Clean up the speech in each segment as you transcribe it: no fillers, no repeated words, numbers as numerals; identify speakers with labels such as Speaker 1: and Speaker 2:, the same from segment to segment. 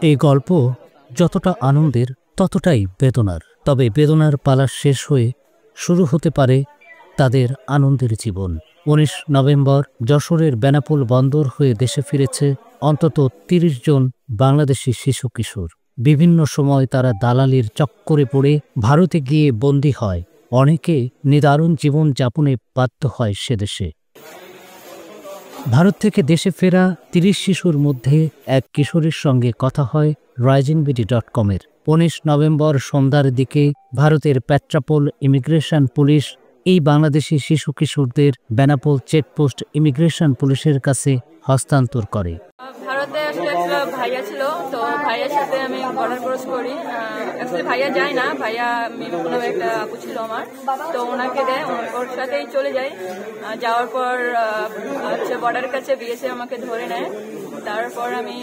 Speaker 1: এই গল্প যতটা আনন্দের ততটাই বেদনার, তবে বেদনার পালা শেষ হয়ে শুরু হতে পারে তাদের আনন্দের জীবন। 19 নভেম্বর যশোরের বেনাপোল বন্দর হয়ে দেশে ফিরেছে অন্তত 30 জন বাংলাদেশি শিশু কিশোর। বিভিন্ন সময় তারা দালালির চক্করে পড়ে ভারতে গিয়ে বন্দী হয়, অনেকে নিদারুণ জীবন যাপনে বাধ্য হয় সেদেশে। ভারত থেকে দেশে ফেরা 30 শিশুর মধ্যে এক কিশোরীর সঙ্গে কথা হয় risingbeauty.com-এর। 19 নভেম্বর সন্ধ্যার দিকে ভারতের পেট্রাপোল ইমিগ্রেশন পুলিশ এই বাংলাদেশি শিশু কিশোরদের বেনাপোল চেকপোস্ট ইমিগ্রেশন পুলিশের কাছে হস্তান্তর করে।
Speaker 2: ভারতে আসলে একটা ভাইয়া ছিল, তো ভাইয়ার সাথে আমি বর্ডার ক্রস করি। অ্যাকচুয়ালি ভাইয়া যায় না, ভাইয়া মিমু নামে একটা আপু ছিল আমার, তো ওনাকে দেয়, ওর সাথেই চলে যাই। যাওয়ার পর হচ্ছে বর্ডারের কাছে বিএসএফ আমাকে ধরে নেয়। তারপর আমি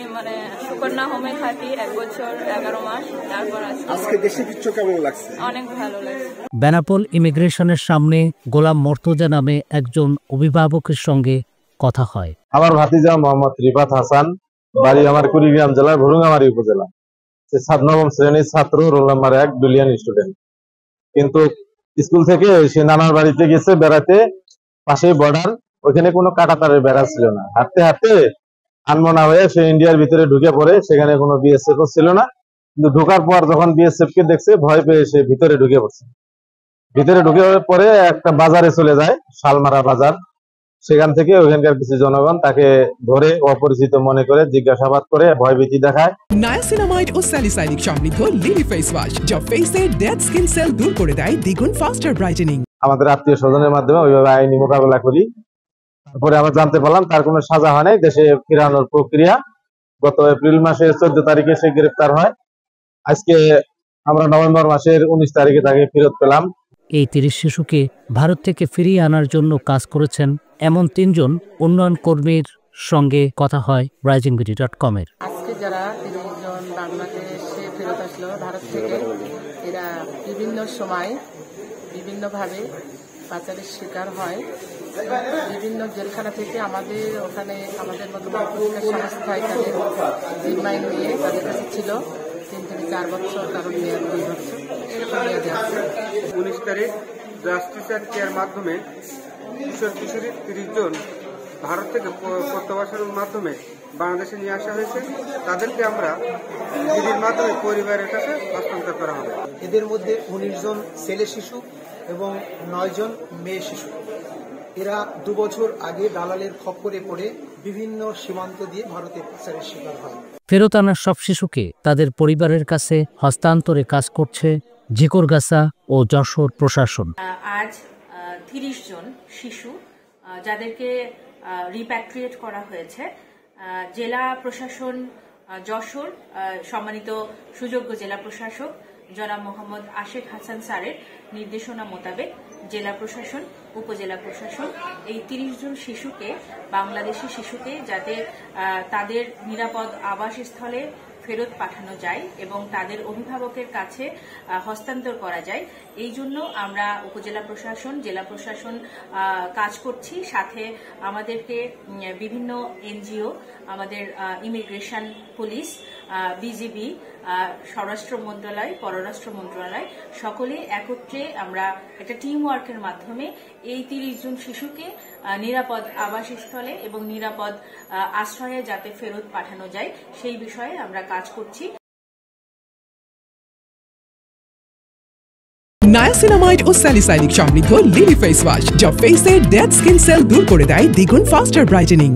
Speaker 2: সুকন্যা হোমে থাকি 1 বছর 11 মাস। তারপর আজকে দেশে ফিরছো, কেমন লাগছে? অনেক ভালো লাগছে।
Speaker 1: বেনাপোল ইমিগ্রেশনের সামনে গোলাম মর্তজা নামে একজন অভিভাবকের সঙ্গে কথা হয়।
Speaker 3: আমার ভাতিজা মোহাম্মদ রিফাত হাসান, বাড়ি আমার কুড়িগ্রাম জেলার ভুরুঙ্গামারী উপজেলা। সে 9ম শ্রেণীর ছাত্র, রোল নাম্বার 1, বিলিয়ন স্টুডেন্ট। কিন্তু স্কুল থেকে সে নানার বাড়িতে গেছে বেড়াতে, পাশেই বর্ডার, ওইখানে কোনো কাঁটাতারের বেড়া ছিল না। হাঁটতে হাঁটতে আনমনা হয়ে সে ইন্ডিয়ার ভিতরে ঢুকে পড়ে। সেখানে কোনো বিএসএফ ছিল না, কিন্তু ঢোকার পর যখন বিএসএফ কে দেখছে, ভয় পেয়ে সে ভিতরে ঢুকে পড়ছে। ভিতরে ঢুকে পরে একটা বাজারে চলে যায়, শালমারা বাজার। সেখান থেকে ওখানকার কিছু জনগণ তাকে ধরে অপরিচিত মনে করে জিজ্ঞাসাবাদ করে ভয়ভীতি দেখায়।
Speaker 4: নায়াসিনামাইড ও স্যালিসাইলিক সমৃদ্ধ লিলি ফেস ওয়াশ, যা ফেসের ডেড স্কিন সেল দূর করে দেয় দ্বিগুণ ফাস্টার ব্রাইটেনিং। আমাদের
Speaker 3: আত্মীয় স্বজনের মাধ্যমে ওইভাবে আইনি মোকাবেলা করি। তারপরে আমরা জানতে পারলাম তার কোনো সাজা হয় নাই, দেশে ফেরানোর প্রক্রিয়া। গত এপ্রিল মাসের 14 তারিখে সে গ্রেপ্তার হয়। আজকে আমরা নভেম্বর মাসের 19 তারিখে তাকে ফেরত পেলাম।
Speaker 1: এই 30 শিশুকে ভারত থেকে ফিরিয়ে আনার জন্য কাজ করেছেন এমন 3 জন উন্নয়ন কর্মীর সঙ্গে কথা হয় risingbeauty.com-এর।
Speaker 5: আজকে যারা 30 জন বাংলাদেশে ফেরত আসলো ভারত থেকে, এরা বিভিন্ন সময় বিভিন্নভাবে পাচারের শিকার হয়। বিভিন্ন জেলখানা থেকে আমাদের ওখানে আমাদের মতো সংস্থা এখানে জিম্মায় নিয়ে তাদের কাছে ছিল 3 থেকে 4 বছর, কারণ 2 বছর এরকম মেয়াদে আছে।
Speaker 6: 19 তারিখ জাস্টিস অ্যান্ড কেয়ার মাধ্যমে কিশোর কিশোরী 30 জন ভারত থেকে প্রত্যাবাসনের মাধ্যমে বাংলাদেশে নিয়ে আসা হয়েছে। তাদেরকে আমরা দিদির মাধ্যমে পরিবারের কাছে হস্তান্তর করা হবে।
Speaker 7: এদের মধ্যে 19 জন ছেলে শিশু এবং 9 জন মেয়ে শিশু। এরা 2 বছর আগে দালালের খপ্পরে পড়ে বিভিন্ন সীমান্ত দিয়ে ভারতে পাচারের শিকার হয়।
Speaker 1: ফেরত আনা সব শিশুকে তাদের পরিবারের কাছে হস্তান্তরে কাজ করছে ঝিকরগাছা ও যশোর প্রশাসন।
Speaker 8: আজ 30 জন শিশু যাদেরকে রিপ্যাট্রিয়েট করা হয়েছে, জেলা প্রশাসন যশোর সম্মানিত সুযোগ্য জেলা প্রশাসক জনাব মোহাম্মদ আশেক হাসান স্যারের নির্দেশনা মোতাবেক জেলা প্রশাসন, উপজেলা প্রশাসন এই 30 জন শিশুকে, বাংলাদেশি শিশুকে, যাতে তাদের নিরাপদ আবাসস্থলে ফেরত পাঠানো যায় এবং তাদের অভিভাবকের কাছে হস্তান্তর করা যায়, এই জন্য আমরা উপজেলা প্রশাসন, জেলা প্রশাসন কাজ করছি। সাথে আমাদেরকে বিভিন্ন এনজিও, আমাদের ইমিগ্রেশন পুলিশ, বিজিবি, স্বরাষ্ট্র মন্ত্রণালয়, পররাষ্ট্র মন্ত্রণালয় সকলে একত্রে আমরা একটা টিম ওয়ার্কের মাধ্যমে এই 30 জন শিশুকে নিরাপদ আবাসস্থলে এবং নিরাপদ আশ্রয়ে যাতে ফেরত পাঠানো যায় সেই বিষয়ে আমরা কাজ করছি।
Speaker 4: নায়াসিনামাইড ও স্যালিসাইলিক সমৃদ্ধ লিলি ফেস ওয়াশ, যা ফেসের ডেড স্কিন সেল দূর করে দেয় দ্বিগুণ ফাস্টার ব্রাইটেনিং।